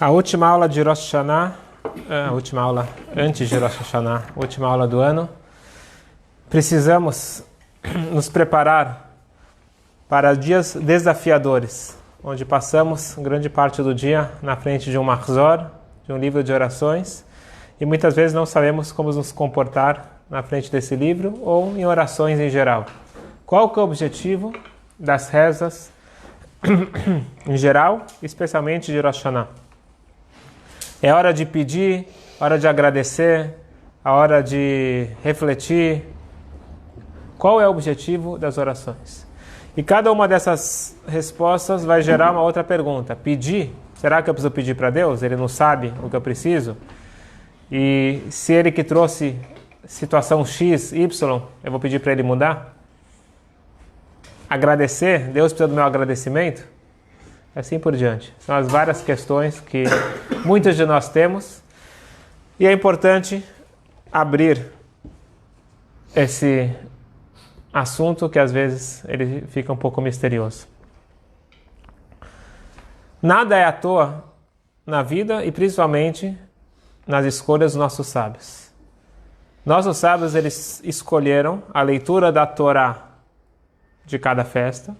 A última aula de Rosh Hashanah, a última aula antes de Rosh Hashanah, a última aula do ano, precisamos nos preparar para dias desafiadores, onde passamos grande parte do dia na frente de um mahzor, de um livro de orações, e muitas vezes não sabemos como nos comportar na frente desse livro ou em orações em geral. Qual que é o objetivo das rezas em geral, especialmente de Rosh Hashanah? É hora de pedir, hora de agradecer, a hora de refletir. Qual é o objetivo das orações? E cada uma dessas respostas vai gerar uma outra pergunta. Pedir? Será que eu preciso pedir para Deus? Ele não sabe o que eu preciso? E se ele que trouxe situação X, Y, eu vou pedir para ele mudar? Agradecer? Deus precisa do meu agradecimento? Assim por diante. São as várias questões que muitos de nós temos. E é importante abrir esse assunto que às vezes ele fica um pouco misterioso. Nada é à toa na vida e principalmente nas escolhas dos nossos sábios. Nossos sábios, eles escolheram a leitura da Torá de cada festa,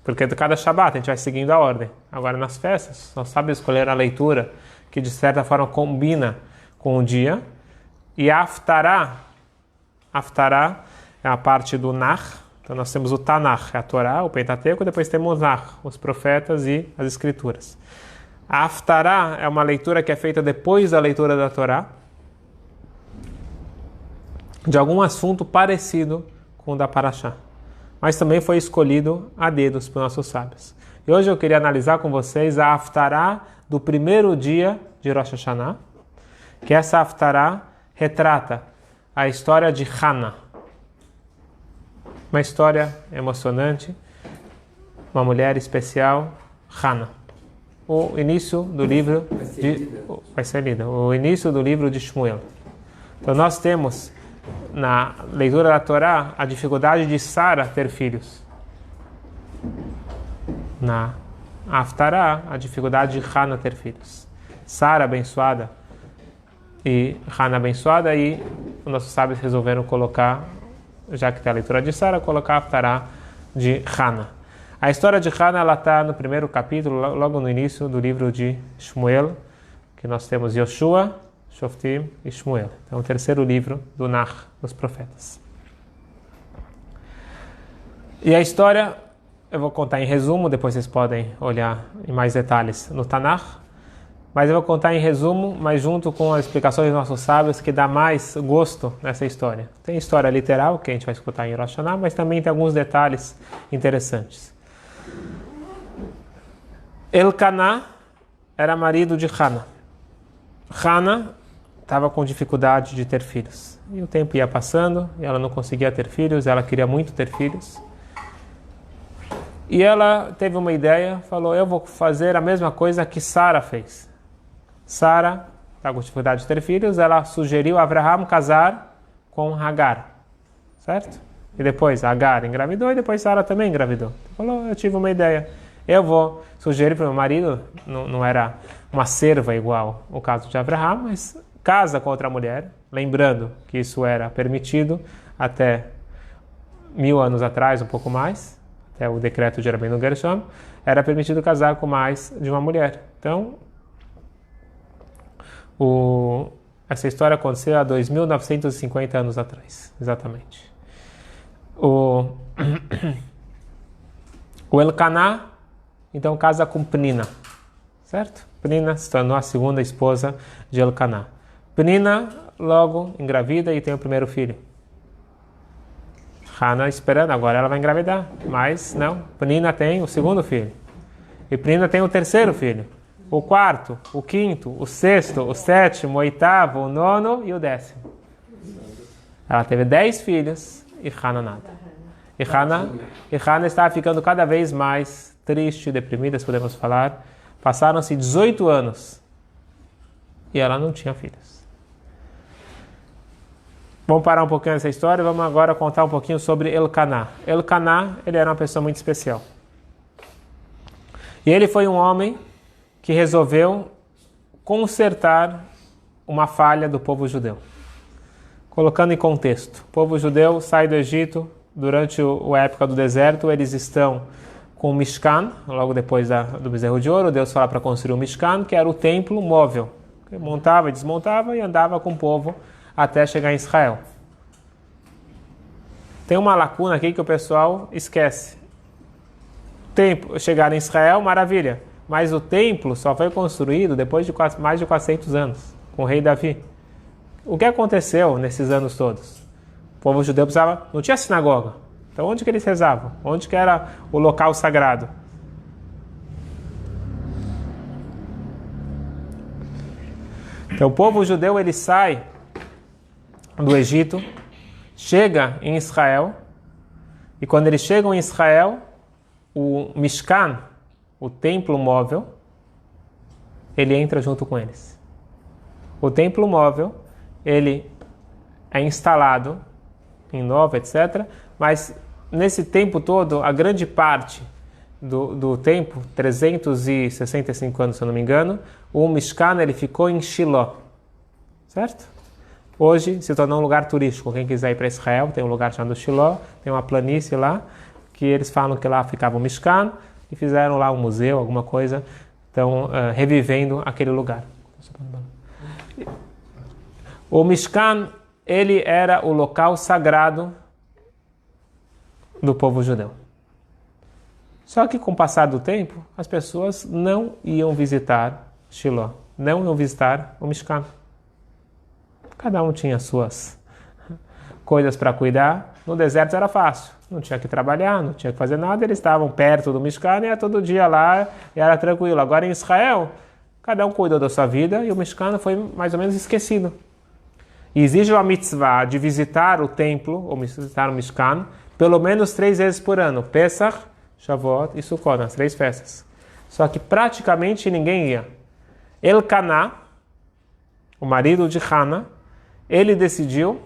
porque de cada Shabat a gente vai seguindo a ordem. Agora nas festas, nós sabemos escolher a leitura que de certa forma combina com o dia. E a Haftará é a parte do Nach. Então nós temos o Tanakh, a Torá, o Pentateuco, depois temos o Nach, os profetas e as escrituras. A Haftará é uma leitura que é feita depois da leitura da Torá, de algum assunto parecido com o da Parashá. Mas também foi escolhido a dedos por nossos sábios. E hoje eu queria analisar com vocês a Haftará do primeiro dia de Rosh Hashanah, que essa Haftará retrata a história de Hannah. Uma história emocionante, uma mulher especial, Hannah. O início do livro vai ser lido. O início do livro de Shmuel. Então nós temos na leitura da Torá a dificuldade de Sara ter filhos. Na Haftará, a dificuldade de Hannah ter filhos. Sara abençoada e Hannah abençoada, e os nossos sábios resolveram colocar, já que tem a leitura de Sara, colocar a Haftará de Hannah. A história de Hannah, ela está no primeiro capítulo, logo no início do livro de Shmuel, que nós temos Yoshua, Shoftim e Shmuel. Então, o terceiro livro do Nach, dos profetas. E a história, eu vou contar em resumo, depois vocês podem olhar em mais detalhes no Tanakh, mas eu vou contar em resumo, mas junto com as explicações dos nossos sábios, que dá mais gosto nessa história. Tem história literal, que a gente vai escutar em Rosh Hashanah, mas também tem alguns detalhes interessantes. Elcaná era marido de Hannah. Hannah estava com dificuldade de ter filhos. E o tempo ia passando, e ela não conseguia ter filhos, ela queria muito ter filhos. E ela teve uma ideia, falou, eu vou fazer a mesma coisa que Sara fez. Sara está com dificuldade de ter filhos, ela sugeriu a Abraham casar com Hagar, certo? E depois Hagar engravidou, e depois Sara também engravidou. Falou, eu tive uma ideia, eu vou sugerir para o meu marido, não era uma serva igual o caso de Abraham, mas casa com outra mulher, lembrando que isso era permitido até 1000 anos atrás, um pouco mais, até o decreto de Rabbeinu Gershom, era permitido casar com mais de uma mulher. Então, essa história aconteceu há 2.950 anos atrás, exatamente. O Elcaná, então, casa com Pnina, certo? Pnina se tornou a segunda esposa de Elcaná. Pnina logo engravida e tem o primeiro filho. Hannah esperando, agora ela vai engravidar. Mas não, Pnina tem o segundo filho. E Pnina tem o terceiro filho. O quarto, o quinto, o sexto, o sétimo, o oitavo, o nono e o 10º. Ela teve 10 filhos e Hannah nada. E Hannah estava ficando cada vez mais triste, deprimida, se podemos falar. Passaram-se 18 anos e ela não tinha filhos. Vamos parar um pouquinho nessa história e vamos agora contar um pouquinho sobre Elcaná. Elcaná, ele era uma pessoa muito especial. E ele foi um homem que resolveu consertar uma falha do povo judeu. Colocando em contexto, o povo judeu sai do Egito durante a época do deserto, eles estão com o Mishkan, logo depois do bezerro de ouro, Deus fala para construir o Mishkan, que era o templo móvel, que montava e desmontava e andava com o povo até chegar em Israel. Tem uma lacuna aqui que o pessoal esquece. Chegar em Israel, maravilha, mas o templo só foi construído depois de mais de 400 anos, com o rei Davi. O que aconteceu nesses anos todos? O povo judeu não tinha sinagoga. Então onde que eles rezavam? Onde que era o local sagrado? Então o povo judeu ele sai do Egito, chega em Israel, e quando eles chegam em Israel, o Mishkan, o templo móvel, ele entra junto com eles. O templo móvel, ele é instalado em Nova, etc., mas nesse tempo todo, a grande parte do tempo, 365 anos, se eu não me engano, o Mishkan ele ficou em Shiló, certo? Hoje se tornou um lugar turístico. Quem quiser ir para Israel, tem um lugar chamado Shiló, tem uma planície lá, que eles falam que lá ficava o Mishkan, e fizeram lá um museu, alguma coisa, estão revivendo aquele lugar. O Mishkan, ele era o local sagrado do povo judeu. Só que com o passar do tempo, as pessoas não iam visitar Shiló, não iam visitar o Mishkan. Cada um tinha suas coisas para cuidar. No deserto era fácil, não tinha que trabalhar, não tinha que fazer nada, eles estavam perto do Mishkan e ia todo dia lá e era tranquilo. Agora em Israel, cada um cuidou da sua vida e o Mishkan foi mais ou menos esquecido. E exige uma mitzvah de visitar o templo, ou visitar o Mishkan, pelo menos 3 vezes por ano. Pesach, Shavuot e Sukkot, as 3 festas. Só que praticamente ninguém ia. Elcaná, o marido de Hana, ele decidiu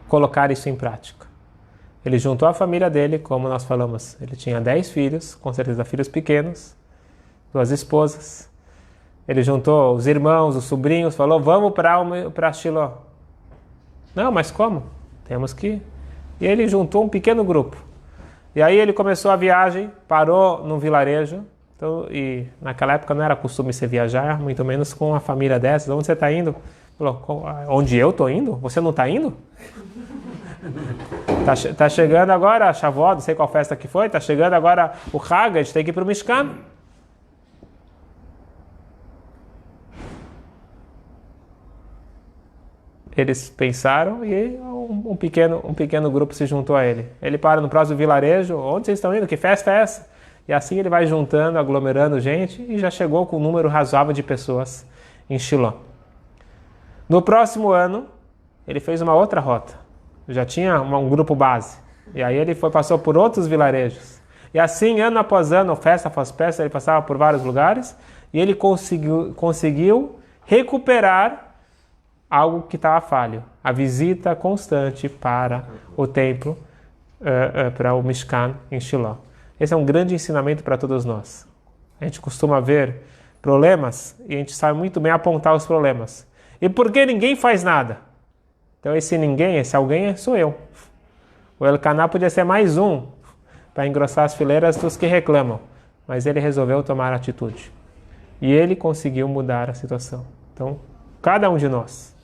colocar isso em prática. Ele juntou a família dele, como nós falamos. Ele tinha 10 filhos, com certeza filhos pequenos, 2 esposas. Ele juntou os irmãos, os sobrinhos, falou, vamos para Shiló. Não, mas como? Temos que ir. E ele juntou um pequeno grupo. E aí ele começou a viagem, parou num vilarejo. Então, e naquela época não era costume você viajar, muito menos com uma família dessas. Onde você está indo? Falou, onde eu estou indo? Você não está indo? Tá chegando agora a Shavuot, não sei qual festa que foi, tá chegando agora o Hag, a gente tem que ir para o Mishkan. Eles pensaram e um pequeno grupo se juntou a ele. Ele para no próximo vilarejo, onde vocês estão indo? Que festa é essa? E assim ele vai juntando, aglomerando gente e já chegou com um número razoável de pessoas em Shiló. No próximo ano, ele fez uma outra rota. Já tinha um grupo base. E aí ele passou por outros vilarejos. E assim, ano após ano, festa após festa, ele passava por vários lugares e ele conseguiu recuperar algo que estava falho. A visita constante para o templo, para o Mishkan em Shiló. Esse é um grande ensinamento para todos nós. A gente costuma ver problemas e a gente sabe muito bem apontar os problemas. E por que ninguém faz nada? Então esse alguém sou eu. O Elcaná podia ser mais um para engrossar as fileiras dos que reclamam. Mas ele resolveu tomar atitude. E ele conseguiu mudar a situação. Então, cada um de nós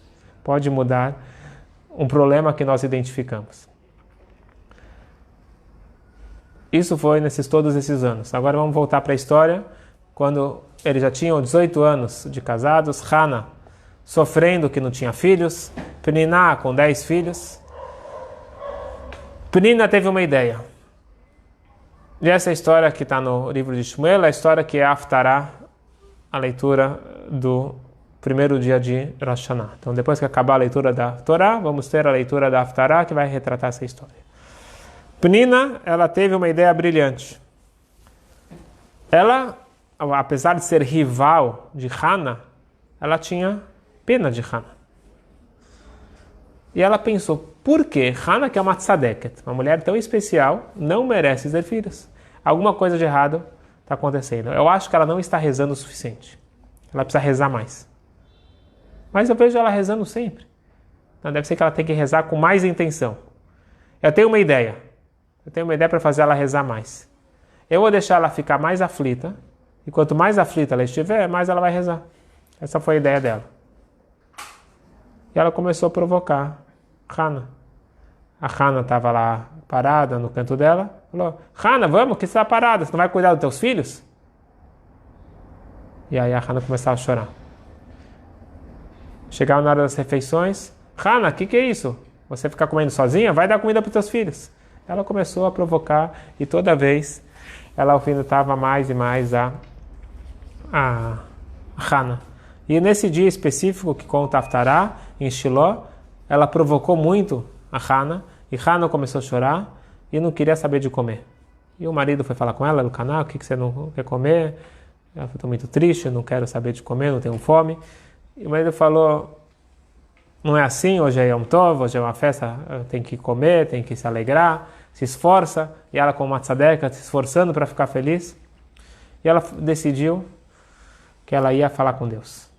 pode mudar um problema que nós identificamos. Isso foi todos esses anos. Agora vamos voltar para a história. Quando eles já tinham 18 anos de casados, Hana sofrendo que não tinha filhos, Peniná com 10 filhos. Penina teve uma ideia. E essa história que está no livro de Shmuel, a história que é Haftará, a leitura do primeiro dia de Rosh Hashanah. Então, depois que acabar a leitura da Torá, vamos ter a leitura da Haftará, que vai retratar essa história. Penina, ela teve uma ideia brilhante. Ela, apesar de ser rival de Hana, ela tinha pena de Hana. E ela pensou, por que Hana, que é uma tzadeket, uma mulher tão especial, não merece ter filhos? Alguma coisa de errado está acontecendo. Eu acho que ela não está rezando o suficiente. Ela precisa rezar mais. Mas eu vejo ela rezando sempre. Então, deve ser que ela tem que rezar com mais intenção. Eu tenho uma ideia. Para fazer ela rezar mais. Eu vou deixar ela ficar mais aflita. E quanto mais aflita ela estiver, mais ela vai rezar. Essa foi a ideia dela. E ela começou a provocar Hana. A Hana estava lá parada no canto dela. Falou, Hana, vamos, que você está parada? Você não vai cuidar dos teus filhos? E aí a Hana começava a chorar. Chegava na hora das refeições. Hana, o que é isso? Você ficar comendo sozinha? Vai dar comida para os teus filhos. Ela começou a provocar e toda vez ela alfinetava mais e mais a Hana. E nesse dia específico que conta Haftará, em Shiló, ela provocou muito a Hana, e Hana começou a chorar e não queria saber de comer. E o marido foi falar com ela no canal, o que você não quer comer? Ela falou, estou muito triste, não quero saber de comer, não tenho fome. E o marido falou, não é assim, hoje é Yom Tov, hoje é uma festa, tem que comer, tem que se alegrar, se esforça. E ela com uma tzadeca, se esforçando para ficar feliz. E ela decidiu que ela ia falar com Deus.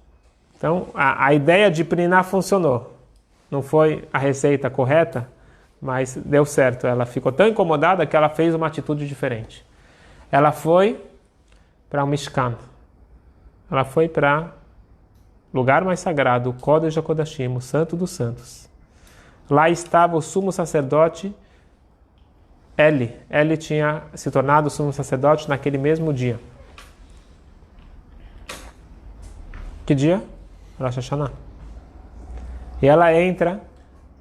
Então, a ideia de Priná funcionou. Não foi a receita correta, mas deu certo. Ela ficou tão incomodada que ela fez uma atitude diferente. Ela foi para o Mishkan. Ela foi para o lugar mais sagrado, o Kodesh HaKodashim, o Santo dos Santos. Lá estava o sumo sacerdote Eli. Eli tinha se tornado sumo sacerdote naquele mesmo dia. Que dia? Rosh Hashanah. E ela entra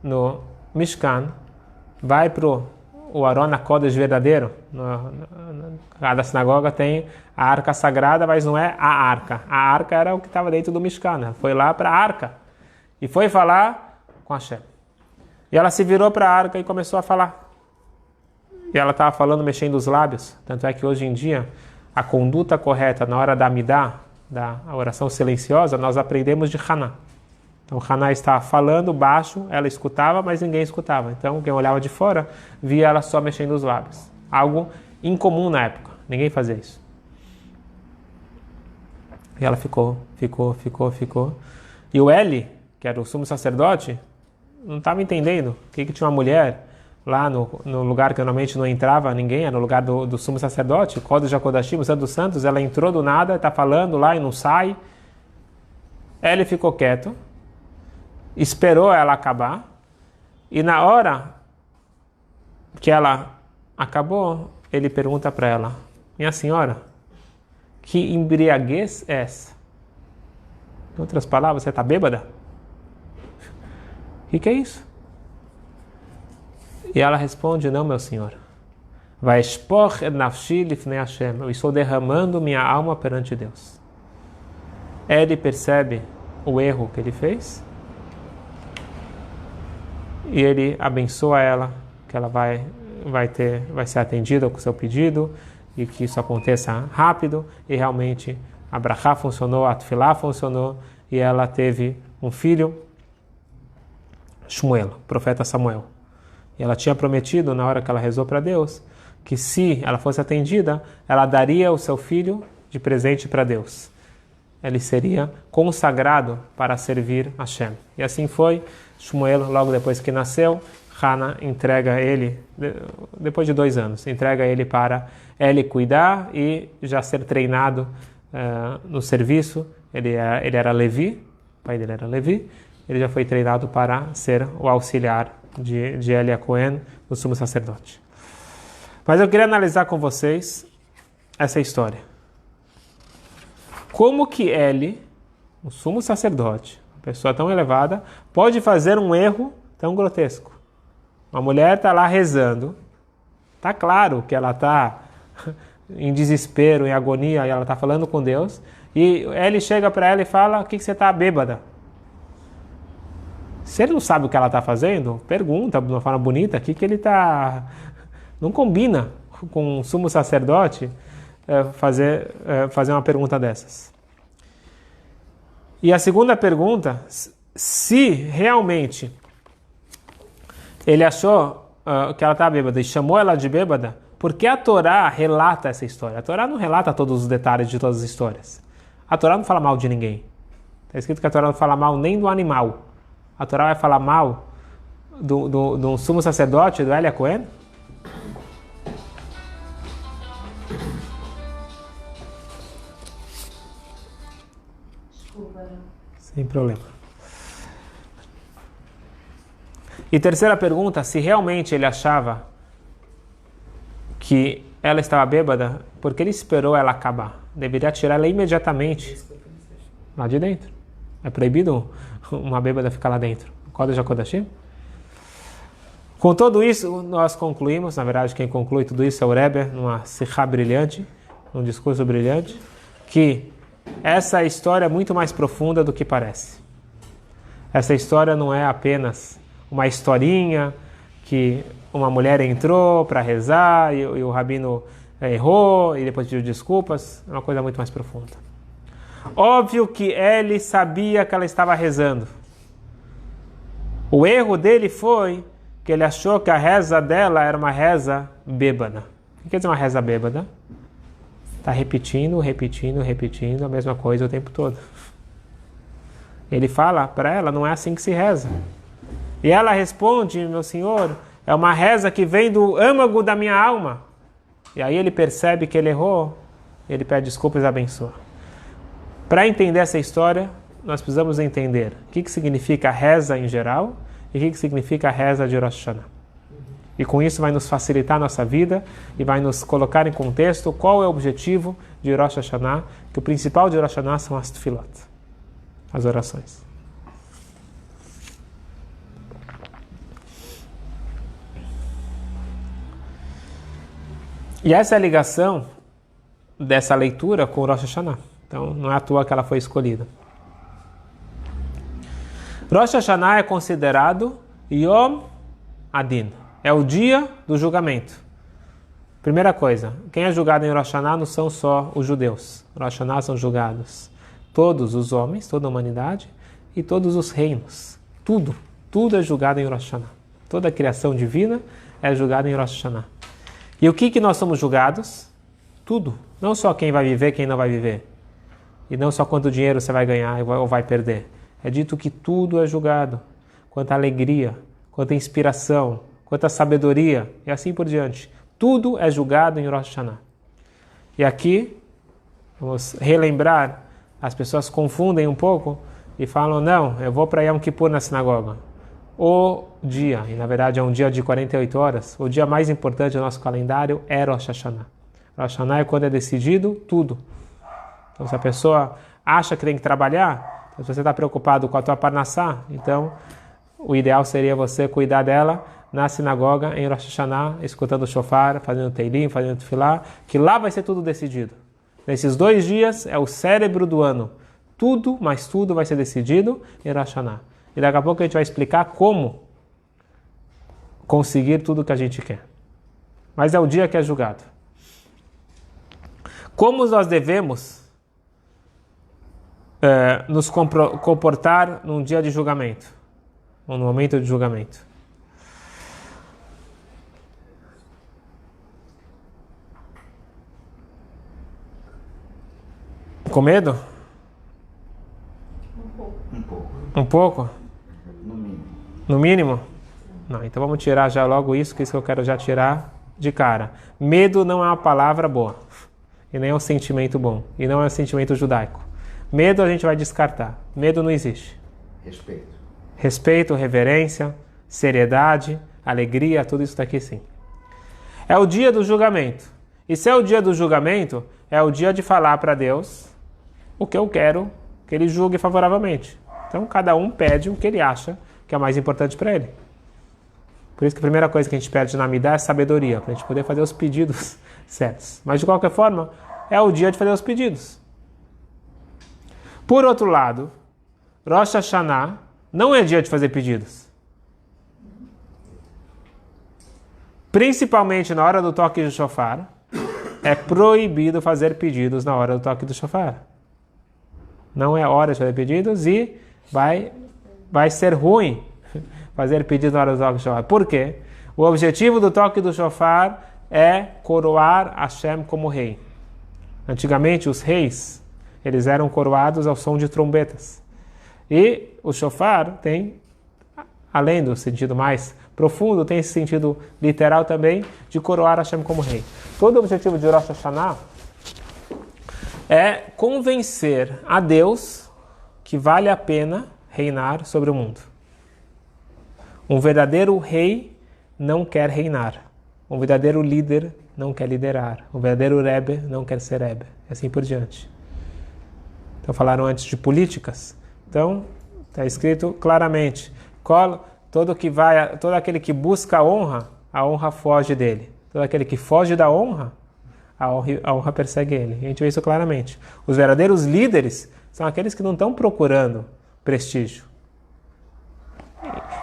no Mishkan, vai para o Aron HaKodesh verdadeiro. Cada sinagoga tem a arca sagrada, mas não é a arca. A arca era o que estava dentro do Mishkan. Ela foi lá para a arca e foi falar com Hashem. E ela se virou para a arca e começou a falar. E ela estava falando, mexendo os lábios. Tanto é que hoje em dia, a conduta correta na hora da Amidah, da oração silenciosa, nós aprendemos de Haná. Então, Haná estava falando baixo, ela escutava, mas ninguém escutava. Então, quem olhava de fora, via ela só mexendo os lábios. Algo incomum na época. Ninguém fazia isso. E ela ficou. E o Eli, que era o sumo sacerdote, não estava entendendo que tinha uma mulher lá no lugar que normalmente não entrava ninguém, era no lugar do sumo sacerdote, Kodesh HaKodashim, o Santo dos Santos. Ela entrou do nada, está falando lá e não sai. Ele ficou quieto, esperou ela acabar, e na hora que ela acabou, ele pergunta para ela, minha senhora, que embriaguez é essa? Em outras palavras, você está bêbada? O que é isso? E ela responde, não, meu senhor. Vaishpoch et nafshi lifnei Hashem. Eu estou derramando minha alma perante Deus. Ele percebe o erro que ele fez e ele abençoa ela, que ela vai ser atendida com o seu pedido e que isso aconteça rápido. E realmente a brachá funcionou, a tefilá funcionou e ela teve um filho, Shmuel, profeta Samuel. E ela tinha prometido, na hora que ela rezou para Deus, que se ela fosse atendida, ela daria o seu filho de presente para Deus. Ele seria consagrado para servir a Hashem. E assim foi. Shmuel, logo depois que nasceu, Hana entrega ele, depois de 2 anos, entrega ele para ele cuidar e já ser treinado no serviço. Ele era Levi, o pai dele era Levi, ele já foi treinado para ser o auxiliar de Eli Cohen, o sumo sacerdote. Mas eu queria analisar com vocês essa história. Como que Eli, o sumo sacerdote, uma pessoa tão elevada, pode fazer um erro tão grotesco? Uma mulher está lá rezando, está claro que ela está em desespero, em agonia, e ela está falando com Deus, e Eli chega para ela e fala, o que você está bêbada? Se ele não sabe o que ela está fazendo, pergunta de uma forma bonita, que ele está... Não combina com um sumo sacerdote fazer uma pergunta dessas. E a segunda pergunta, se realmente ele achou que ela estava bêbada e chamou ela de bêbada, por que a Torá relata essa história? A Torá não relata todos os detalhes de todas as histórias. A Torá não fala mal de ninguém. Está escrito que a Torá não fala mal nem do animal. A Torá vai falar mal do sumo sacerdote, do Eli Cohen? Desculpa. Sem problema. E terceira pergunta, se realmente ele achava que ela estava bêbada, por que ele esperou ela acabar? Deveria tirar ela imediatamente lá de dentro. É proibido uma bêbada ficar lá dentro. Kodesh HaKodashim? Com tudo isso, nós concluímos, na verdade quem conclui tudo isso é o Rebbe, numa sikha brilhante, num discurso brilhante, que essa história é muito mais profunda do que parece. Essa história não é apenas uma historinha que uma mulher entrou para rezar e o rabino errou e depois pediu desculpas. É uma coisa muito mais profunda. Óbvio que ele sabia que ela estava rezando. O erro dele foi que ele achou que a reza dela era uma reza bêbada. O que quer dizer uma reza bêbada? Está repetindo a mesma coisa o tempo todo. Ele fala para ela, não é assim que se reza. E ela responde, meu senhor, é uma reza que vem do âmago da minha alma. E aí ele percebe que ele errou, ele pede desculpas e abençoa. Para entender essa história, nós precisamos entender o que significa a reza em geral e o que significa a reza de Rosh Hashanah. E com isso vai nos facilitar a nossa vida e vai nos colocar em contexto qual é o objetivo de Rosh Hashanah, que o principal de Rosh Hashanah são as tefilot, as orações. E essa é a ligação dessa leitura com Rosh Hashanah. Então, não é à toa que ela foi escolhida. Rosh Hashanah é considerado Yom Adin. É o dia do julgamento. Primeira coisa, quem é julgado em Rosh Hashanah não são só os judeus. Rosh Hashanah são julgados todos os homens, toda a humanidade e todos os reinos. Tudo é julgado em Rosh Hashanah. Toda a criação divina é julgada em Rosh Hashanah. E o que nós somos julgados? Tudo. Não só quem vai viver, quem não vai viver. E não só quanto dinheiro você vai ganhar ou vai perder. É dito que tudo é julgado. Quanta alegria, quanta inspiração, quanta sabedoria e assim por diante. Tudo é julgado em Rosh Hashanah. E aqui, vamos relembrar, as pessoas confundem um pouco e falam, não, eu vou para Yom Kippur na sinagoga. O dia, e na verdade é um dia de 48 horas, o dia mais importante do nosso calendário é Rosh Hashanah. Rosh Hashanah é quando é decidido tudo. Então se a pessoa acha que tem que trabalhar, se você está preocupado com a tua parnassá, então o ideal seria você cuidar dela na sinagoga em Rosh Hashanah, escutando o shofar, fazendo teilim, fazendo tefilá, que lá vai ser tudo decidido. Nesses 2 dias é o cérebro do ano. Tudo, mas tudo vai ser decidido em Rosh Hashanah. E daqui a pouco a gente vai explicar como conseguir tudo que a gente quer. Mas é o dia que é julgado. Como nós devemos nos comportar num dia de julgamento? Ou no momento de julgamento? Com medo? Um pouco? No mínimo. No mínimo? Não, então vamos tirar já logo isso, que isso que eu quero já tirar de cara. Medo não é uma palavra boa. E nem é um sentimento bom. E não é um sentimento judaico. Medo a gente vai descartar. Medo não existe. Respeito. Respeito, reverência, seriedade, alegria, tudo isso daqui sim. É o dia do julgamento. E se é o dia do julgamento, é o dia de falar para Deus o que eu quero que Ele julgue favoravelmente. Então cada um pede o que ele acha que é mais importante para ele. Por isso que a primeira coisa que a gente pede na Midá é sabedoria, para a gente poder fazer os pedidos certos. Mas de qualquer forma, é o dia de fazer os pedidos. Por outro lado, Rosh Hashanah não é dia de fazer pedidos. Principalmente na hora do toque do shofar, é proibido fazer pedidos na hora do toque do shofar. Não é hora de fazer pedidos e vai ser ruim fazer pedidos na hora do toque do shofar. Por quê? O objetivo do toque do shofar é coroar Hashem como rei. Antigamente os reis eles eram coroados ao som de trombetas. E o shofar tem, além do sentido mais profundo, tem esse sentido literal também de coroar Hashem como rei. Todo o objetivo de Rosh Hashanah é convencer a Deus que vale a pena reinar sobre o mundo. Um verdadeiro rei não quer reinar. Um verdadeiro líder não quer liderar. Um verdadeiro Rebbe não quer ser Rebbe. E assim por diante. Então falaram antes de políticas. Então está escrito claramente: todo aquele que busca a honra foge dele. Todo aquele que foge da honra, a honra persegue ele. E a gente vê isso claramente. Os verdadeiros líderes são aqueles que não estão procurando prestígio.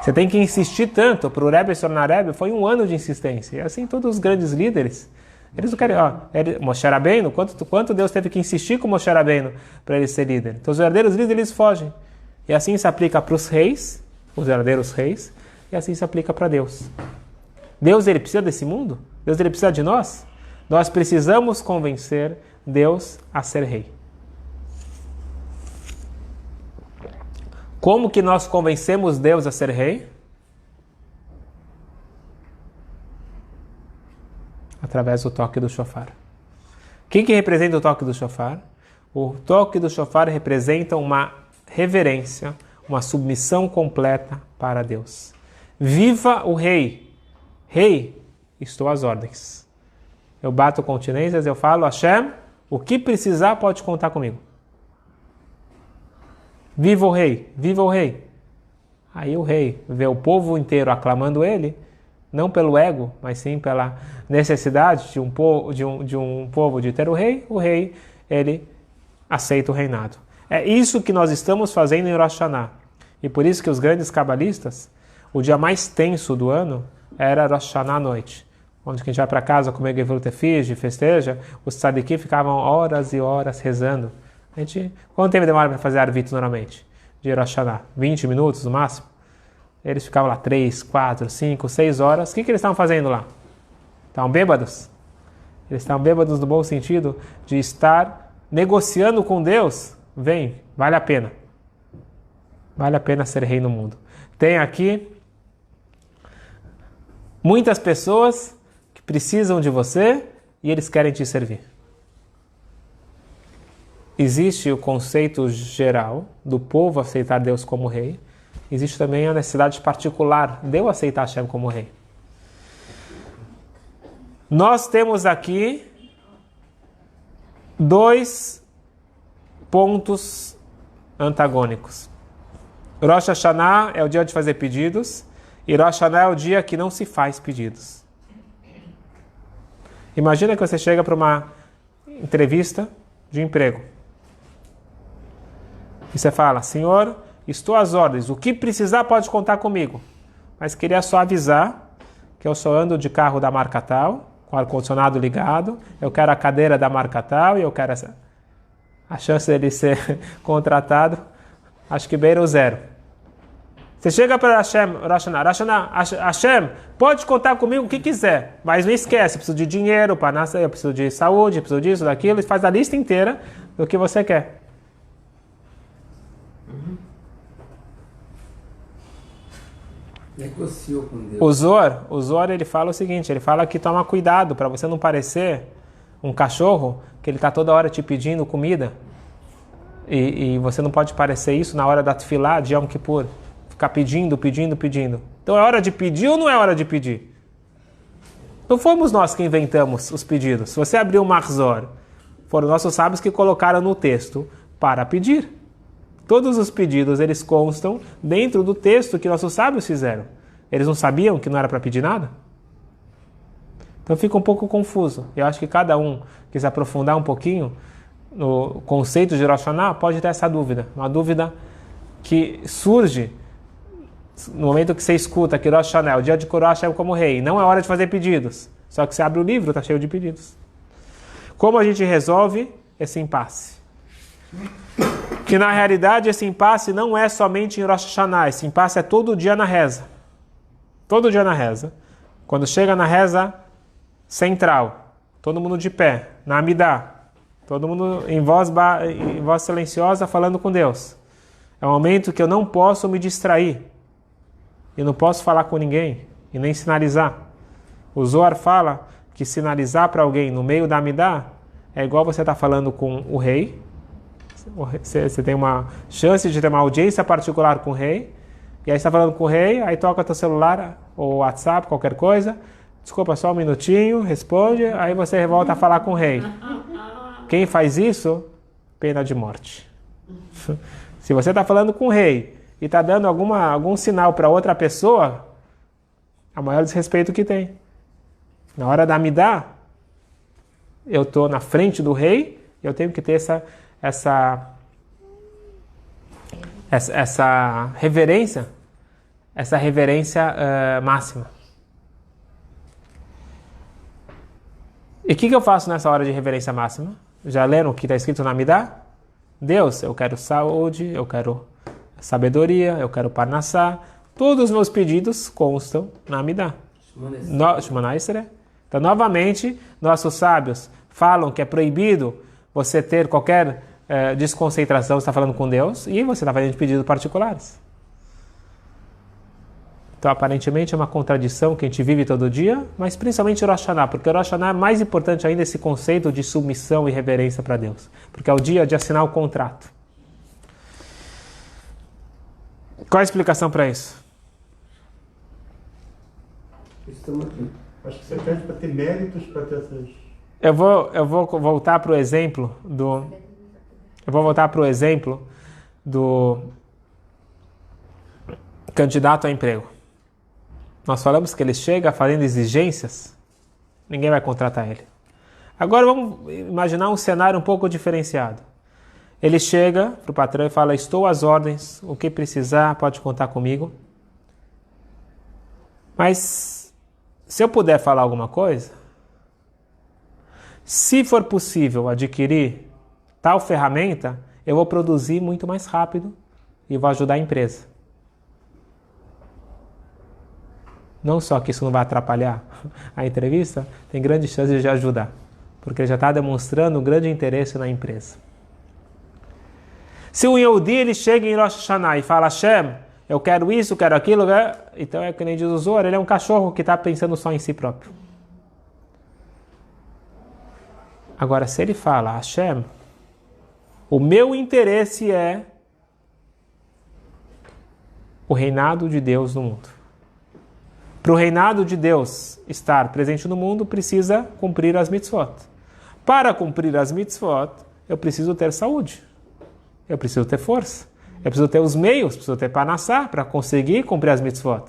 Você tem que insistir tanto para o Rebbe se tornar Rebbe, foi 1 ano de insistência. E assim todos os grandes líderes, eles não querem, Moshe Rabbeinu, quanto Deus teve que insistir com Moshe Rabbeinu para ele ser líder. Então os verdadeiros líderes, eles fogem. E assim se aplica para os reis, os verdadeiros reis, e assim se aplica para Deus. Deus, ele precisa desse mundo? Deus, ele precisa de nós? Nós precisamos convencer Deus a ser rei. Como que nós convencemos Deus a ser rei? Através do toque do shofar. O que representa o toque do shofar? O toque do shofar representa uma reverência, uma submissão completa para Deus. Viva o rei! Rei, estou às ordens. Eu bato continências, eu falo: Hashem, o que precisar pode contar comigo. Viva o rei! Viva o rei! Aí o rei vê o povo inteiro aclamando ele, não pelo ego, mas sim pela necessidade de um povo de ter o rei, ele aceita o reinado. É isso que nós estamos fazendo em Rosh Hashanah. E por isso que os grandes cabalistas, o dia mais tenso do ano era Rosh Hashanah à noite, onde a gente vai para casa comer Gevulut Efig, festeja, os tzadikim ficavam horas e horas rezando. Quanto tempo demora para fazer Arvit normalmente? De Rosh Hashanah? 20 minutos no máximo? Eles ficavam lá 3, 4, 5, 6 horas. O que eles estavam fazendo lá? Estavam bêbados? Eles estavam bêbados no bom sentido de estar negociando com Deus. Vem, vale a pena. Vale a pena ser rei no mundo. Tem aqui muitas pessoas que precisam de você e eles querem te servir. Existe o conceito geral do povo aceitar Deus como rei. Existe também a necessidade particular de eu aceitar Hashem como rei. Nós temos aqui 2 pontos antagônicos. Rosh Hashanah é o dia de fazer pedidos e Rosh Hashanah é o dia que não se faz pedidos. Imagina que você chega para uma entrevista de emprego. E você fala: Senhor, estou às ordens, o que precisar pode contar comigo. Mas queria só avisar que eu só ando de carro da marca tal, com ar-condicionado ligado, eu quero a cadeira da marca tal e eu quero essa. A chance dele ser contratado, acho que beira o 0. Você chega para Hashem, pode contar comigo o que quiser, mas não esquece, eu preciso de dinheiro, eu preciso de saúde, eu preciso disso, daquilo, e faz a lista inteira do que você quer. Negociou com Deus. O Zohar, ele fala o seguinte, ele fala que toma cuidado para você não parecer um cachorro que ele está toda hora te pedindo comida e você não pode parecer isso na hora da tefilá de Yom Kippur, ficar pedindo. Então é hora de pedir ou não é hora de pedir? Não fomos nós que inventamos os pedidos. Se você abrir o Mahzor, foram nossos sábios que colocaram no texto para pedir. Todos os pedidos, eles constam dentro do texto que nossos sábios fizeram. Eles não sabiam que não era para pedir nada? Então fica um pouco confuso. Eu acho que cada um que se aprofundar um pouquinho no conceito de Rosh Hashanah pode ter essa dúvida. Uma dúvida que surge no momento que você escuta que Rosh Hashanah é o dia de coroar Hashem como rei. Não é hora de fazer pedidos. Só que você abre o livro, está cheio de pedidos. Como a gente resolve esse impasse? Que na realidade esse impasse não é somente em Rosh Hashanah, esse impasse é todo dia na reza. Todo dia na reza. Quando chega na reza central, todo mundo de pé, na Amidah, Todo mundo em voz silenciosa falando com Deus. É um momento que eu não posso me distrair. Eu não posso falar com ninguém e nem sinalizar. O Zohar fala que sinalizar para alguém no meio da Amidah é igual você estar falando com o rei. Você tem uma chance de ter uma audiência particular com o rei. E aí você está falando com o rei, aí toca teu celular ou WhatsApp, qualquer coisa. Desculpa, só um minutinho, responde. Aí você volta a falar com o rei. Quem faz isso, pena de morte. Se você está falando com o rei e está dando algum sinal para outra pessoa, é o maior desrespeito que tem. Na hora da Amidah, eu estou na frente do rei, eu tenho que ter essa reverência, máxima. E o que eu faço nessa hora de reverência máxima? Já leram o que está escrito na Amidah? Deus, eu quero saúde, eu quero sabedoria, eu quero parnassá. Todos os meus pedidos constam na Amidah. Shemona Esrei. Então, novamente, nossos sábios falam que é proibido você ter qualquer desconcentração, você está falando com Deus, e você está fazendo pedidos particulares. Então, aparentemente, é uma contradição que a gente vive todo dia, mas principalmente o Rosh Hashanah, porque o Rosh Hashanah é mais importante ainda esse conceito de submissão e reverência para Deus, porque é o dia de assinar o contrato. Qual a explicação para isso? Estamos aqui. Acho que você pede para ter méritos para ter essas... Eu vou voltar para o exemplo do candidato a emprego. Nós falamos que ele chega fazendo exigências, ninguém vai contratar ele. Agora vamos imaginar um cenário um pouco diferenciado. Ele chega para o patrão e fala: estou às ordens, o que precisar pode contar comigo. Mas se eu puder falar alguma coisa, se for possível adquirir tal ferramenta, eu vou produzir muito mais rápido e vou ajudar a empresa. Não só que isso não vai atrapalhar a entrevista, tem grandes chances de ajudar, porque ele já está demonstrando um grande interesse na empresa. Se um Yehudi ele chega em Rosh Hashanah e fala: Hashem, eu quero isso, quero aquilo, então é que nem diz o Zohar, ele é um cachorro que está pensando só em si próprio. Agora, se ele fala: Hashem, o meu interesse é o reinado de Deus no mundo. Para o reinado de Deus estar presente no mundo, precisa cumprir as mitzvot. Para cumprir as mitzvot, eu preciso ter saúde. Eu preciso ter força. Eu preciso ter os meios, preciso ter parnassá para conseguir cumprir as mitzvot.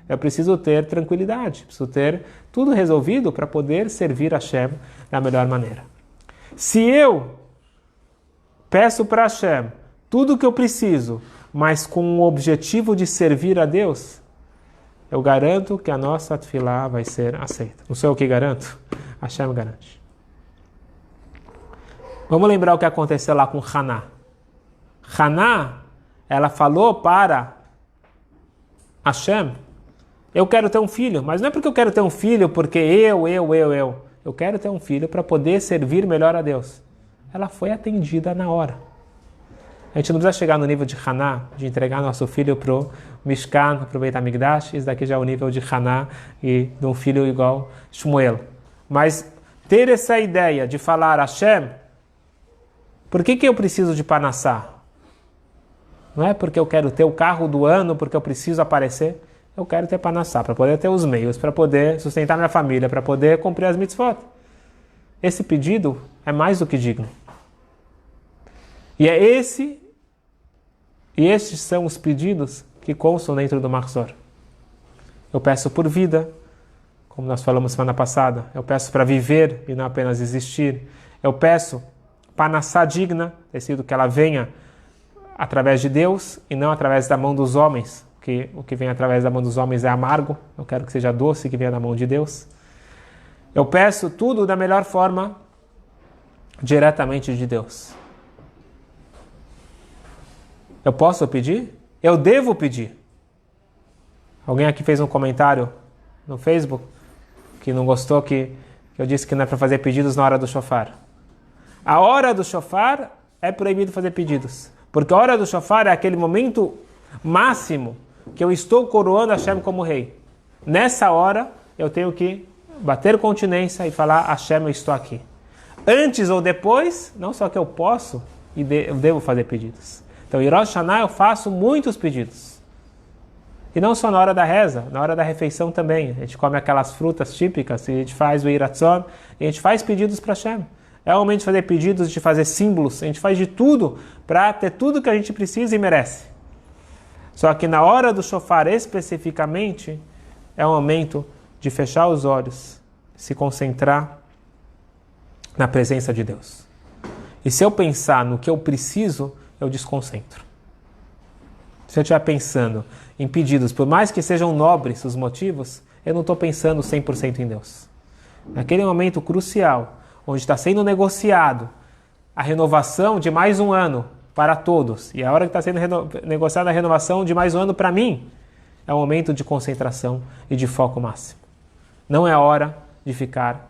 Eu preciso ter tranquilidade, preciso ter tudo resolvido para poder servir a Hashem da melhor maneira. Se eu peço para Hashem tudo o que eu preciso, mas com o objetivo de servir a Deus, eu garanto que a nossa tefilá vai ser aceita. Não sou eu que garanto, Hashem garante. Vamos lembrar o que aconteceu lá com Haná. Haná, ela falou para Hashem: eu quero ter um filho, mas não é porque eu quero ter um filho porque eu. Eu quero ter um filho para poder servir melhor a Deus. Ela foi atendida na hora. A gente não precisa chegar no nível de Haná, de entregar nosso filho para o Mishkan, para o Beit HaMikdash. Isso daqui já é o nível de Haná e de um filho igual Shmuel. Mas ter essa ideia de falar: Hashem, por que eu preciso de Parnassá? Não é porque eu quero ter o carro do ano, porque eu preciso aparecer. Eu quero ter Parnassá, para poder ter os meios, para poder sustentar minha família, para poder cumprir as mitzvot. Esse pedido é mais do que digno. E estes são os pedidos que constam dentro do Mahzor. Eu peço por vida, como nós falamos semana passada. Eu peço para viver e não apenas existir. Eu peço Parnassá digna, decido que ela venha através de Deus e não através da mão dos homens, que o que vem através da mão dos homens é amargo. Eu quero que seja doce, que venha da mão de Deus. Eu peço tudo da melhor forma, diretamente de Deus. Eu posso pedir? Eu devo pedir. Alguém aqui fez um comentário no Facebook que não gostou que eu disse que não é para fazer pedidos na hora do shofar. A hora do shofar é proibido fazer pedidos. Porque a hora do shofar é aquele momento máximo que eu estou coroando Hashem como rei. Nessa hora, eu tenho que bater continência e falar, Hashem, eu estou aqui. Antes ou depois, não só que eu posso e eu devo fazer pedidos. Então, em Rosh Hashanah eu faço muitos pedidos. E não só na hora da reza, na hora da refeição também. A gente come aquelas frutas típicas, a gente faz o Iratzon, e a gente faz pedidos para Hashem. É o momento de fazer pedidos, de fazer símbolos, a gente faz de tudo para ter tudo que a gente precisa e merece. Só que na hora do shofar especificamente, é o momento de fechar os olhos, se concentrar na presença de Deus. E se eu pensar no que eu preciso, eu desconcentro. Se eu estiver pensando em pedidos, por mais que sejam nobres os motivos, eu não estou pensando 100% em Deus. Naquele momento crucial, onde está sendo negociado a renovação de mais um ano para todos, e a hora que está sendo negociada a renovação de mais um ano para mim, é um momento de concentração e de foco máximo. Não é a hora de ficar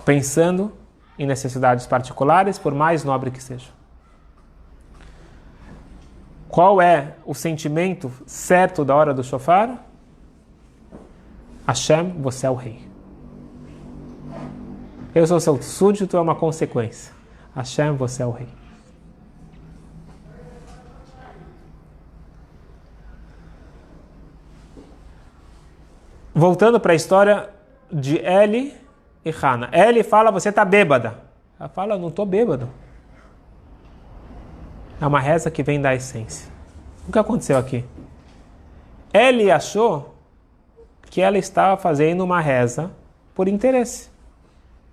pensando em necessidades particulares, por mais nobre que seja. Qual é o sentimento certo da hora do shofar? Hashem, você é o rei. Eu sou seu súdito, é uma consequência. Hashem, você é o rei. Voltando para a história de Eli e Hannah. Eli fala, você está bêbada. Ela fala, não estou bêbado. É uma reza que vem da essência. O que aconteceu aqui? Eli achou que ela estava fazendo uma reza por interesse.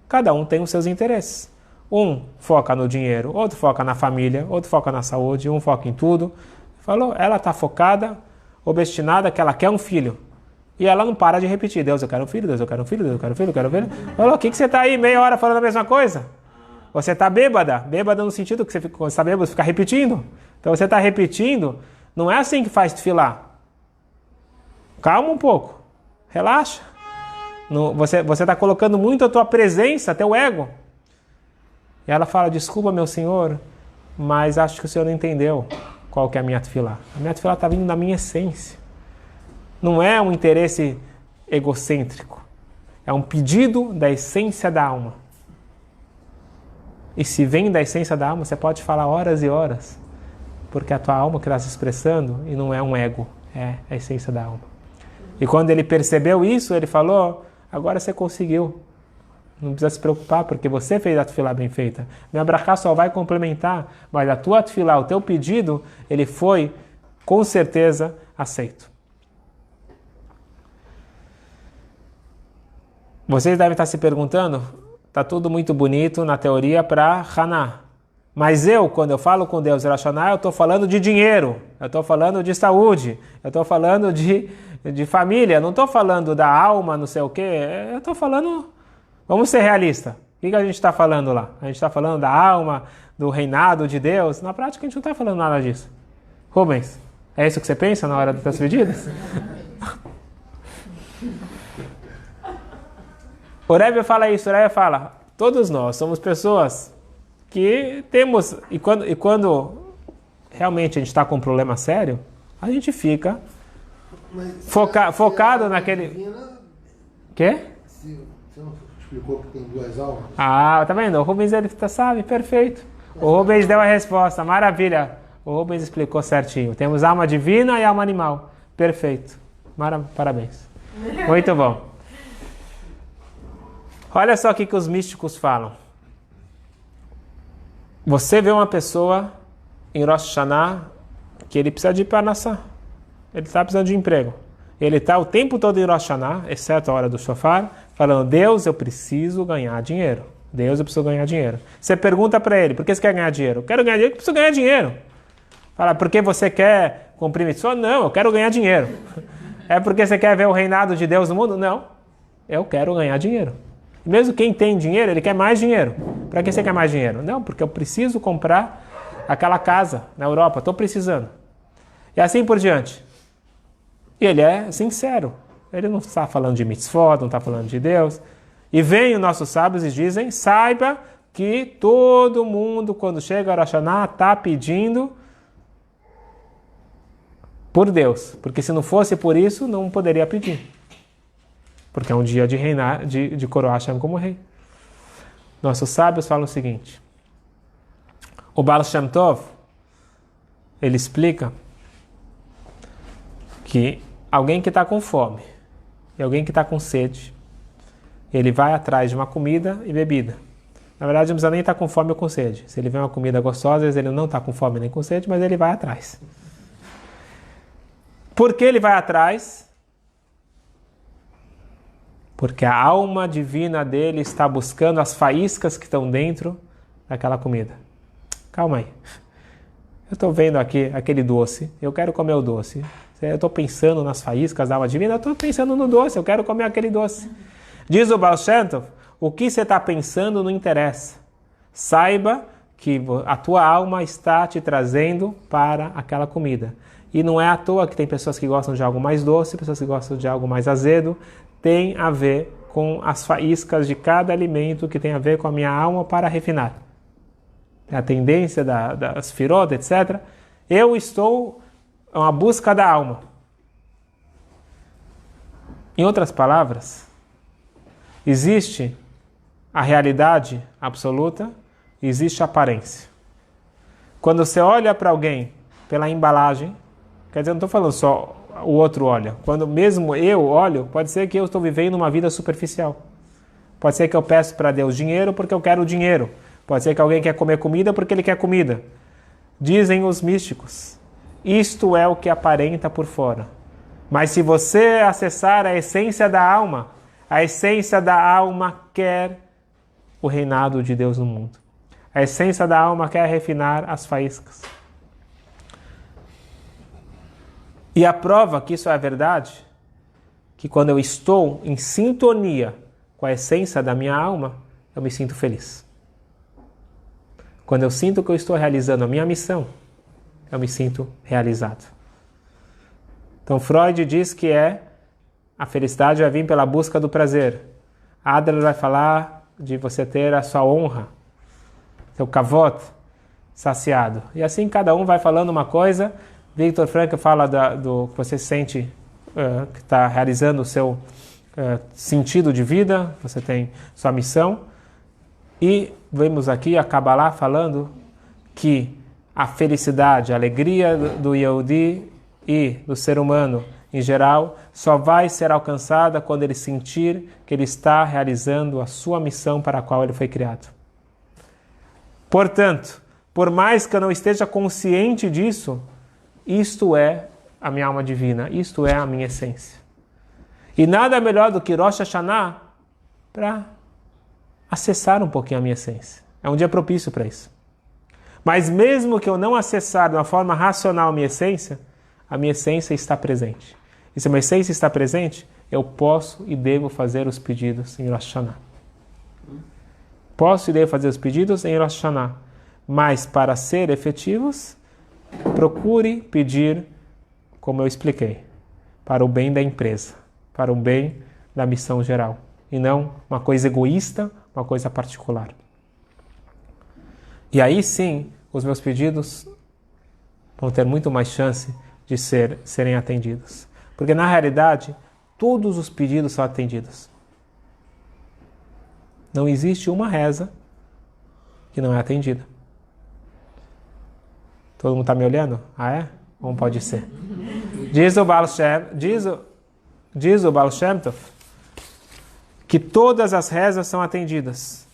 Cada um tem os seus interesses. Um foca no dinheiro, outro foca na família, outro foca na saúde, um foca em tudo. Falou, ela está focada, obstinada, que ela quer um filho. E ela não para de repetir, Deus, eu quero um filho, Deus, eu quero um filho, Deus, eu quero um filho, eu quero um filho. Falou, o que você está aí meia hora falando a mesma coisa? Você está bêbada? Bêbada no sentido que você está bêbado, você fica repetindo. Então você está repetindo, não é assim que faz tefilá. Calma um pouco, relaxa. Você está colocando muito a tua presença, teu ego. E ela fala, desculpa meu senhor, mas acho que o senhor não entendeu qual que é a minha tefilá. A minha tefilá está vindo da minha essência. Não é um interesse egocêntrico. É um pedido da essência da alma. E se vem da essência da alma, você pode falar horas e horas. Porque é a tua alma que está se expressando e não é um ego. É a essência da alma. E quando ele percebeu isso, ele falou, agora você conseguiu. Não precisa se preocupar, porque você fez a tefilá bem feita. Minha brachá só vai complementar, mas a tua tefilá, o teu pedido, ele foi, com certeza, aceito. Vocês devem estar se perguntando, está tudo muito bonito na teoria para Haná. Mas quando eu falo com Deus, Rosh Hashanah, eu estou falando de dinheiro, eu estou falando de saúde, eu estou falando de família, não estou falando da alma, não sei o quê, eu estou falando, vamos ser realistas. O que a gente está falando lá? A gente está falando da alma, do reinado de Deus? Na prática a gente não está falando nada disso. Rubens, é isso que você pensa na hora das pedidas? O Rebbe fala isso, o Rebbe fala, todos nós somos pessoas que temos, e quando realmente a gente está com um problema sério, a gente fica focado naquele... Divina, Quê? você não explicou que tem duas almas? Ah, tá vendo? O Rubens, ele sabe, perfeito. O Rubens deu a resposta, maravilha. O Rubens explicou certinho. Temos alma divina e alma animal. Perfeito. Parabéns. Muito bom. Olha só o que os místicos falam. Você vê uma pessoa em Rosh Hashanah que ele precisa de parnassá. Ele está precisando de emprego. Ele está o tempo todo em Rosh Hashanah, exceto a hora do shofar, falando, Deus, eu preciso ganhar dinheiro. Deus, eu preciso ganhar dinheiro. Você pergunta para ele, por que você quer ganhar dinheiro? Eu quero ganhar dinheiro porque eu preciso ganhar dinheiro. Fala, porque você quer cumprir mitzvot? Não, eu quero ganhar dinheiro. É porque você quer ver o reinado de Deus no mundo? Não, eu quero ganhar dinheiro. Mesmo quem tem dinheiro, ele quer mais dinheiro. Para que você quer mais dinheiro? Não, porque eu preciso comprar aquela casa na Europa, estou precisando. E assim por diante. E ele é sincero. Ele não está falando de mitzvot, não está falando de Deus. E vem os nossos sábios e dizem, saiba que todo mundo, quando chega a Rosh Hashanah, está pedindo por Deus. Porque se não fosse por isso, não poderia pedir. Porque é um dia de reinar, de coroar Hashem como rei. Nossos sábios falam o seguinte. O Baal Shem Tov, ele explica que alguém que está com fome e alguém que está com sede, ele vai atrás de uma comida e bebida. Na verdade, não precisa nem estar com fome ou com sede. Se ele vê uma comida gostosa, às vezes ele não está com fome nem com sede, mas ele vai atrás. Por que ele vai atrás? Porque a alma divina dele está buscando as faíscas que estão dentro daquela comida. Calma aí. Eu estou vendo aqui aquele doce, eu quero comer o doce. Eu estou pensando nas faíscas da alma divina, eu estou pensando no doce, eu quero comer aquele doce. Diz o Baal Shem Tov, o que você está pensando não interessa. Saiba que a tua alma está te trazendo para aquela comida. E não é à toa que tem pessoas que gostam de algo mais doce, pessoas que gostam de algo mais azedo. Tem a ver com as faíscas de cada alimento que tem a ver com a minha alma para refinar. A tendência das firot, etc. Eu estou em uma busca da alma. Em outras palavras, existe a realidade absoluta, existe a aparência. Quando você olha para alguém pela embalagem, quer dizer, eu não estou falando só o outro olha. Quando mesmo eu olho, pode ser que eu estou vivendo uma vida superficial. Pode ser que eu peço para Deus dinheiro porque eu quero dinheiro. Pode ser que alguém quer comer comida porque ele quer comida. Dizem os místicos, isto é o que aparenta por fora. Mas se você acessar a essência da alma quer o reinado de Deus no mundo. A essência da alma quer refinar as faíscas. E a prova que isso é verdade, que quando eu estou em sintonia com a essência da minha alma, eu me sinto feliz. Quando eu sinto que eu estou realizando a minha missão, eu me sinto realizado. Então Freud diz que a felicidade vai vir pela busca do prazer. Adler vai falar de você ter a sua honra, seu kavod saciado. E assim cada um vai falando uma coisa. Viktor Frankl fala do que você sente que está realizando o seu sentido de vida, você tem sua missão. E vemos aqui a Kabbalah falando que a felicidade, a alegria do Yehudi e do ser humano em geral só vai ser alcançada quando ele sentir que ele está realizando a sua missão para a qual ele foi criado. Portanto, por mais que eu não esteja consciente disso, isto é a minha alma divina, isto é a minha essência. E nada melhor do que Rosh Hashanah para acessar um pouquinho a minha essência. É um dia propício para isso. Mas mesmo que eu não acessar de uma forma racional a minha essência está presente. E se a minha essência está presente, eu posso e devo fazer os pedidos em Rosh Hashanah. Posso e devo fazer os pedidos em Rosh Hashanah. Mas para ser efetivos, procure pedir, como eu expliquei, para o bem da empresa, para o bem da missão geral, e não uma coisa egoísta, uma coisa particular. E aí sim, os meus pedidos vão ter muito mais chance de serem atendidos. Porque na realidade, todos os pedidos são atendidos. Não existe uma reza que não é atendida. Todo mundo está me olhando? Ah, é? Como pode ser? Diz o Baal Shem Tov que todas as rezas são atendidas,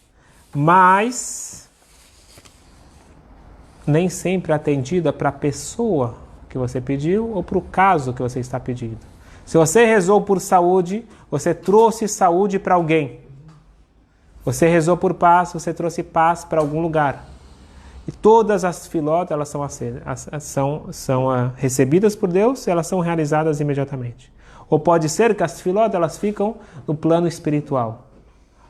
mas nem sempre atendida para a pessoa que você pediu ou para o caso que você está pedindo. Se você rezou por saúde, você trouxe saúde para alguém. Você rezou por paz, você trouxe paz para algum lugar. E todas as filot, elas são recebidas por Deus e elas são realizadas imediatamente. Ou pode ser que as filot, elas ficam no plano espiritual,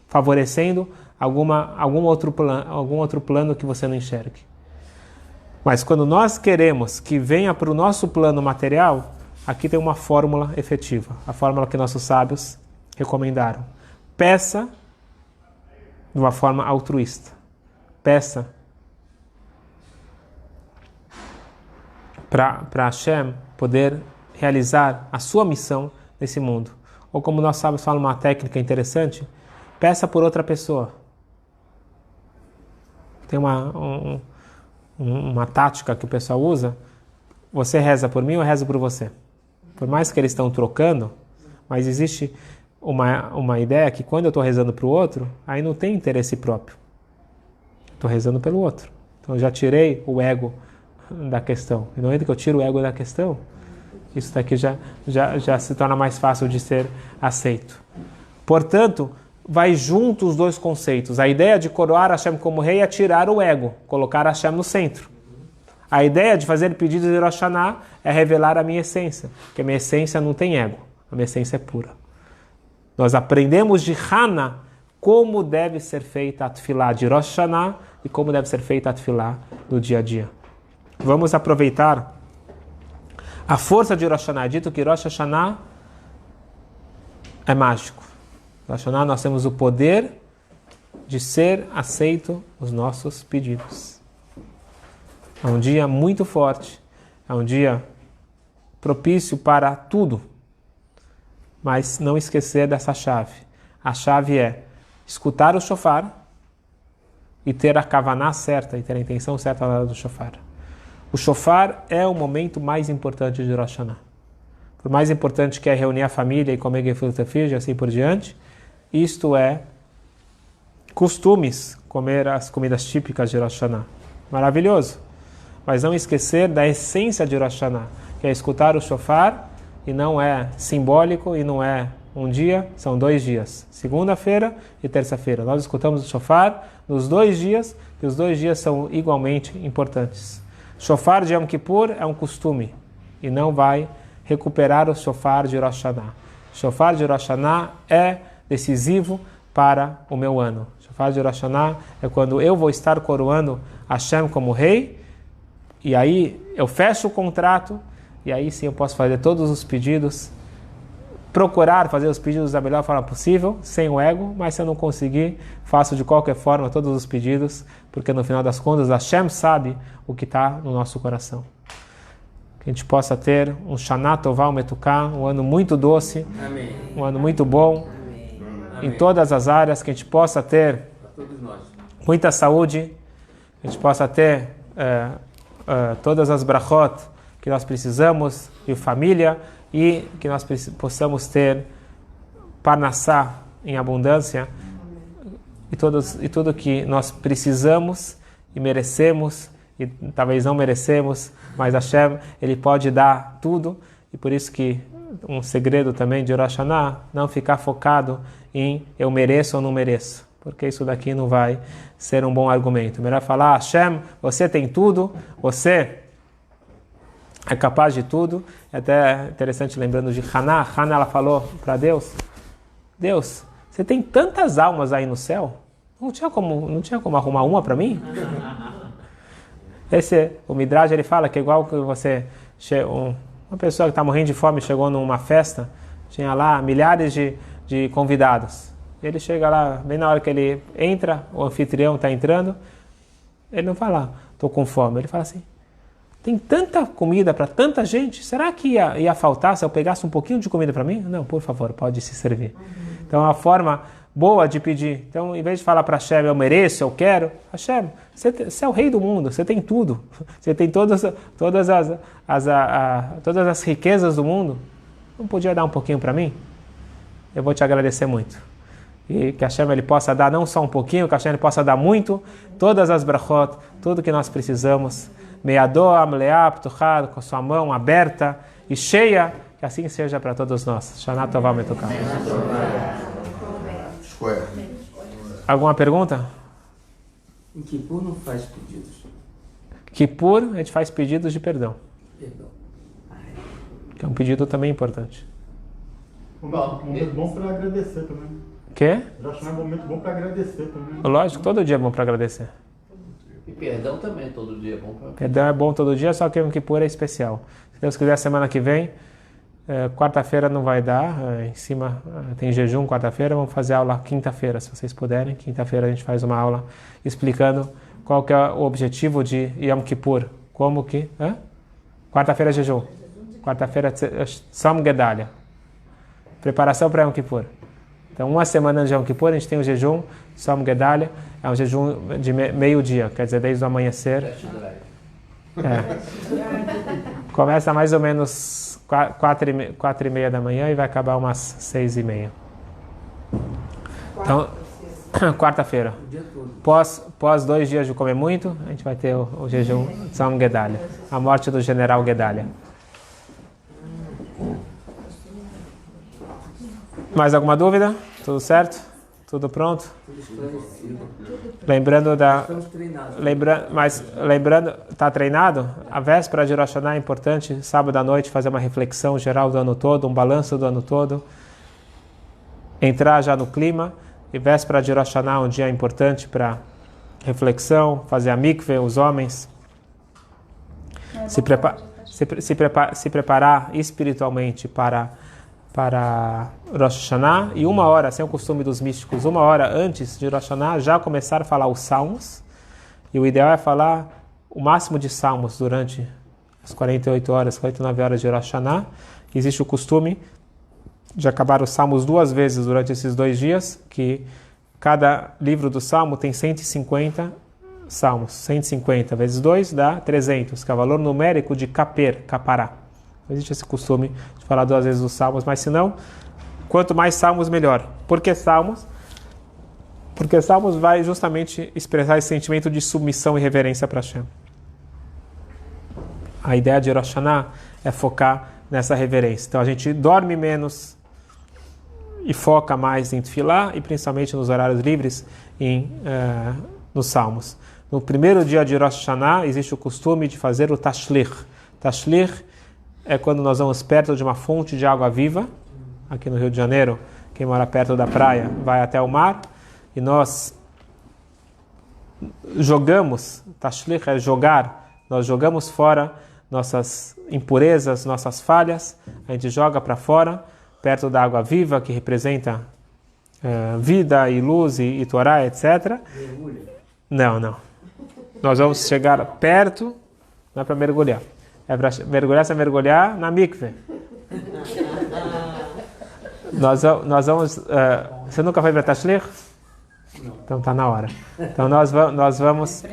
favorecendo algum outro plano que você não enxergue. Mas quando nós queremos que venha para o nosso plano material, aqui tem uma fórmula efetiva, a fórmula que nossos sábios recomendaram. Peça de uma forma altruísta. peça para Hashem poder realizar a sua missão nesse mundo. Ou como nós sábios falam uma técnica interessante, peça por outra pessoa. Tem uma tática que o pessoal usa, você reza por mim, eu rezo por você. Por mais que eles estão trocando, mas existe uma ideia que quando eu estou rezando para o outro, aí não tem interesse próprio. Estou rezando pelo outro. Então eu já tirei o ego da questão. E no momento que eu tiro o ego da questão, isso daqui já se torna mais fácil de ser aceito. Portanto, vai junto os dois conceitos. A ideia de coroar Hashem como rei é tirar o ego, colocar Hashem no centro. A ideia de fazer pedidos de Rosh Hashanah é revelar a minha essência, porque a minha essência não tem ego, a minha essência é pura. Nós aprendemos de Hana como deve ser feita a tefilá de Rosh Hashanah e como deve ser feita a tefilá no dia a dia. Vamos aproveitar a força de Rosh Hashanah. É dito que Rosh Hashanah é mágico. Rosh Hashanah nós temos o poder de ser aceito os nossos pedidos. É um dia muito forte, é um dia propício para tudo, mas não esquecer dessa chave. A chave é escutar o shofar e ter a kavaná certa, e ter a intenção certa na hora do shofar. O shofar é o momento mais importante de Rosh Hashanah. Por mais importante que é reunir a família e comer gefilte fish e assim por diante, isto é costumes, comer as comidas típicas de Rosh Hashanah. Maravilhoso. Mas não esquecer da essência de Rosh Hashanah, que é escutar o shofar, e não é simbólico, e não é um dia, são 2 dias. Segunda-feira e terça-feira. Nós escutamos o shofar nos 2 dias, e os 2 dias são igualmente importantes. Shofar de Yom Kippur é um costume, e não vai recuperar o shofar de Rosh Hashanah. Shofar de Rosh Hashanah é decisivo para o meu ano. Shofar de Rosh Hashanah é quando eu vou estar coroando Hashem como rei, e aí eu fecho o contrato, e aí sim eu posso fazer todos os pedidos, procurar fazer os pedidos da melhor forma possível, sem o ego, mas se eu não conseguir, faço de qualquer forma todos os pedidos, porque no final das contas Hashem sabe o que está no nosso coração. Que a gente possa ter um Shana Tová Umetuká, um ano muito doce, amém, um ano muito bom, amém, em todas as áreas, que a gente possa ter muita saúde, que a gente possa ter todas as brachot que nós precisamos, e família, e que nós possamos ter parnassá em abundância, e tudo que nós precisamos e merecemos, e talvez não merecemos, mas Hashem, Ele pode dar tudo, e por isso que um segredo também de Rosh Hashanah, não ficar focado em eu mereço ou não mereço, porque isso daqui não vai ser um bom argumento. Melhor falar, Hashem, você tem tudo, você é capaz de tudo. É até interessante, lembrando de Hannah. Hannah, ela falou para Deus, Deus, você tem tantas almas aí no céu, não tinha como arrumar uma para mim? O Midrash, ele fala que é igual que você, uma pessoa que está morrendo de fome chegou numa festa, tinha lá milhares de convidados. Ele chega lá, bem na hora que ele entra, o anfitrião está entrando, ele não fala, estou com fome, ele fala assim, tem tanta comida para tanta gente, será que ia faltar se eu pegasse um pouquinho de comida para mim? Não, por favor, pode se servir. Então é uma forma boa de pedir. Então, em vez de falar para Hashem, eu mereço, eu quero, Hashem, você é o rei do mundo, você tem tudo, você tem todas as riquezas do mundo, não podia dar um pouquinho para mim? Eu vou te agradecer muito. E que Hashem ele possa dar não só um pouquinho, que Hashem ele possa dar muito, todas as brachot, tudo que nós precisamos, Meadoa, Amleá, Ptuchá, com sua mão aberta e cheia, que assim seja para todos nós. Shana Tová Umetuká. Alguma pergunta? Em Kippur não faz pedidos. Kippur, a gente faz pedidos de perdão. Perdão. Que é um pedido também importante. Um momento bom para agradecer também. Quê? Rosh Hashanah é um momento bom para agradecer também. Lógico, todo dia é bom para agradecer. E perdão também, todo dia é bom para... Perdão é bom todo dia, só que o Kippur é especial. Se Deus quiser, semana que vem, quarta-feira não vai dar, em cima tem jejum quarta-feira, vamos fazer aula quinta-feira, se vocês puderem. Quinta-feira a gente faz uma aula explicando Qual que é o objetivo de Yom Kippur? Como que? Quarta-feira é jejum. Quarta-feira é Tzom Gedalia. Preparação para Yom Kippur. Então, uma semana antes de Yom Kippur, a gente tem o jejum Tzom Gedalia. É um jejum de meio-dia, quer dizer, desde o amanhecer. Começa mais ou menos 4h30 da manhã e vai acabar umas 6h30. Então, quarta-feira. Pós 2 dias de comer muito, a gente vai ter o jejum Tzom Gedalia, a morte do general Gedalia. Mais alguma dúvida? Tudo certo? Tudo pronto? Tudo esclarecido. Lembrando Estamos treinados. Lembrando, está treinado? A véspera de Rosh Hashanah é importante, sábado à noite, fazer uma reflexão geral do ano todo, um balanço do ano todo, entrar já no clima. E véspera de Rosh Hashanah é um dia importante para reflexão, fazer a mikveh, os homens, se preparar espiritualmente para Rosh Hashanah, e 1 hora, assim é o costume dos místicos, 1 hora antes de Rosh Hashanah, já começar a falar os salmos, e o ideal é falar o máximo de salmos durante as 48 horas, 49 horas de Rosh Hashanah. Existe o costume de acabar os salmos 2 vezes durante esses 2 dias, que cada livro do salmo tem 150 salmos. 150 vezes 2 dá 300, que é o valor numérico de capará. Existe esse costume de falar 2 vezes os salmos, mas se não, quanto mais salmos, melhor. Por que salmos? Porque salmos vai justamente expressar esse sentimento de submissão e reverência para Hashem. A ideia de Rosh Hashanah é focar nessa reverência. Então a gente dorme menos e foca mais em tefilá, e principalmente nos horários livres nos salmos. No primeiro dia de Rosh Hashanah existe o costume de fazer o tashlich. Tashlich é quando nós vamos perto de uma fonte de água viva. Aqui no Rio de Janeiro, quem mora perto da praia vai até o mar, e nós jogamos, tashlich é jogar, nós jogamos fora nossas impurezas, nossas falhas, a gente joga para fora, perto da água viva, que representa vida e luz e Torá, etc. Não. Nós vamos chegar perto, não é para mergulhar. É para mergulhar na mikveh. Nós vamos... você nunca foi para Tashlich? Não. Então está na hora. Então nós vamos...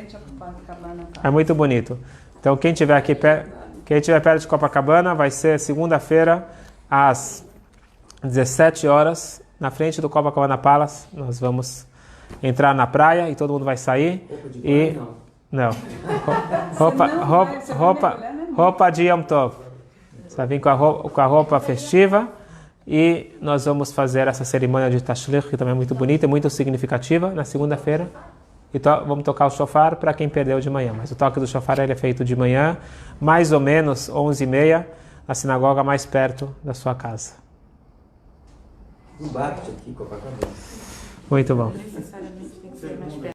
É muito bonito. Então quem estiver perto de Copacabana, vai ser segunda-feira às 17 horas, na frente do Copacabana Palace. Nós vamos entrar na praia e todo mundo vai sair. Não. Roupa de Yom Tov. Você vai vir com a roupa festiva, e nós vamos fazer essa cerimônia de Tashlich, que também é muito bonita e muito significativa, na segunda-feira. E vamos tocar o shofar para quem perdeu de manhã. Mas o toque do shofar ele é feito de manhã, mais ou menos 11h30, na sinagoga mais perto da sua casa. Não bate aqui, Copacabana. Muito bom.